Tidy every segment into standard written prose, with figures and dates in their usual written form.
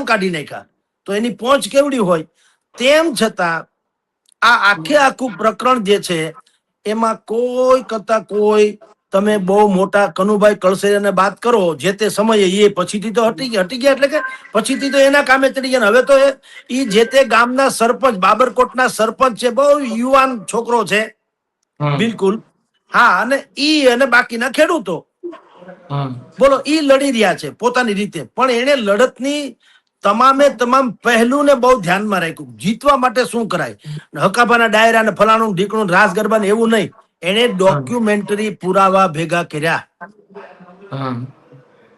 કાઢી નાખ્યા. તો એની પહોંચ કેવડી હોય. તેમ છતાં આ આખું પ્રકરણ જે છે એમાં કોઈ કરતા કોઈ તમે બહુ મોટા કનુભાઈ કળસરિયાને વાત કરો જે તે સમયે એ પછીથી તો હટી ગયા એટલે કે પછીથી તો એના કામે ચડી ગયા. હવે તો એ જે તે ગામના સરપંચ બાબરકોટના સરપંચ છે, બહુ યુવાન છોકરો છે બિલકુલ. હા, અને બાકીના ખેડૂતો બોલો ઈ લડી રહ્યા છે પોતાની રીતે. પણ એને લડતની તમામ પહેલું ને બહુ ધ્યાનમાં રાખ્યું. જીતવા માટે શું કરાય, હકાભાના ડાયરા ને ફલાણું ઢીકણું રાસ ગરબા ને એવું નહીં. એને ડોક્યુમેન્ટરી પુરાવા ભેગા કર્યા.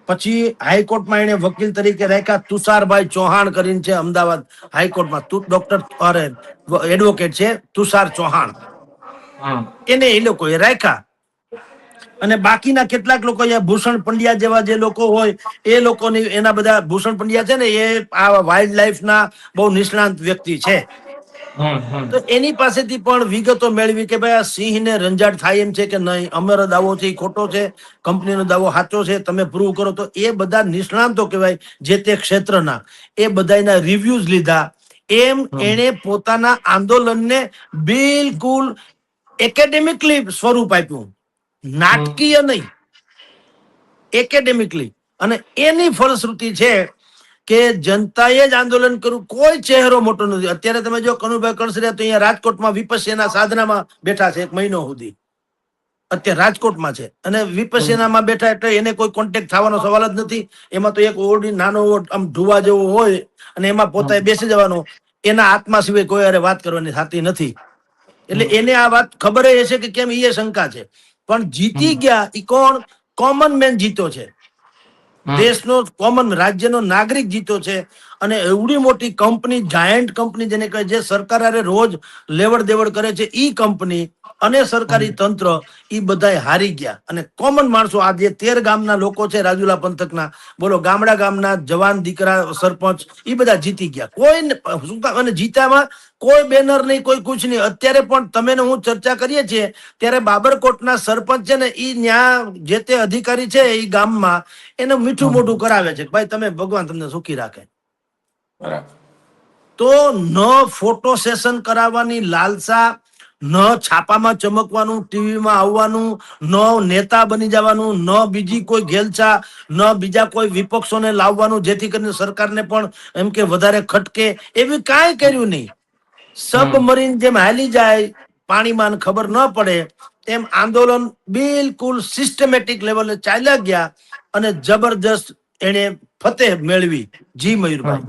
પછી હાઈકોર્ટમાં એને વકીલ તરીકે રાખ્યા તુષારભાઈ ચૌહાણ કરીને છે અમદાવાદ હાઈકોર્ટમાં. ડોક્ટર એડવોકેટ છે તુષાર ચૌહાણ. એને એ લોકોએ રાખ્યા. અને બાકીના કેટલાક લોકો ભૂષણ પંડ્યા જેવા જે લોકો હોય એ લોકોની એના બધા ભૂષણ પંડ્યા છે ને એ આ વાઇલ્ડ લાઈફ ના બહુ નિષ્ણાંત વ્યક્તિ છે. તો એની પાસેથી પણ વિગતો મેળવી કે ભાઈ આ સિંહ ને રંજાડ થાય એમ છે કે નહીં, અમારો દાવો છે એ ખોટો છે, કંપનીનો દાવો સાચો છે, તમે પ્રૂવ કરો. તો એ બધા નિષ્ણાંતો કહેવાય જે તે ક્ષેત્રના, એ બધાના રિવ્યુઝ લીધા. એમ એને પોતાના આંદોલનને બિલકુલ એકેડેમિકલી સ્વરૂપ આપ્યું, નાટકીય નહીં, એકેડેમિકલી. અને એની ફલશ્રુતિ છે કે જનતાએ જ આંદોલન કર્યું. કોઈ ચહેરો મોટો નથી. અત્યારે તમે જો કનુભાઈ કળસરિયા તો અહીંયા રાજકોટમાં વિપસ્યના સાધનામાં બેઠા છે 1 મહિનો સુધી. અત્યારે રાજકોટમાં છે અને વિપસ્યનામાં બેઠા એટલે એને કોઈ કોન્ટેક્ટ થવાનો સવાલ જ નથી. એમાં તો એક ઓરડી નાનો આમ ઢુવા જેવો હોય અને એમાં પોતે બેસી જવાનો. એના આત્મા સિવાય કોઈ અરે વાત કરવાની થતી નથી. એટલે એને આ વાત ખબર હશે કે કેમ, એ શંકા છે. પણ જીતી ગયા એ કોણ? કોમન મેન જીતો છે, દેશનો કોમન રાજ્યનો નાગરિક જીતો છે. અને એવડી મોટી કંપની, જાયન્ટ કંપની જેને કહે, જે સરકાર હારે રોજ લેવડ દેવડ કરે છે, ઈ કંપની અને સરકારી તંત્ર ઈ બધા હારી ગયા. અને કોમન માણસો આ જે 13 ગામના લોકો છે રાજુલા પંથકના, બોલો ગામના જવાન દીકરા સરપંચ ઈ બધા જીતી ગયા. કોઈ અને જીતામાં કોઈ બેનર નહીં, કોઈ કુછ નહીં. અત્યારે પણ તમે ને હું ચર્ચા કરીએ છીએ ત્યારે બાબરકોટના સરપંચ છે ને ઈ ન્યા જે તે અધિકારી છે એ ગામમાં એને મીઠું મોઢું કરાવે છે, ભાઈ તમે ભગવાન તમને સુખી રાખે. તો ન ફોટો સેશન કરાવવાની લાલસા, ન છાપામાં ચમકવાનું, ટીવીમાં આવવાનું, ન નેતા બની જવાનું, ન બીજી કોઈ ઘેલછા, ન બીજા કોઈ વિપક્ષોને લાવવાનું જેથી કરીને સરકારને પણ એમ કે વધારે ખટકે, એવી કાંઈ કર્યું નહીં. સબમરીન જેમ હાલી જાય પાણીમાં ખબર ન પડે એમ આંદોલન બિલકુલ સિસ્ટમેટિક લેવલે ચાલ્યા ગયા અને જબરજસ્ત એને ફતેહ મેળવી. જી મયુરભાઈ.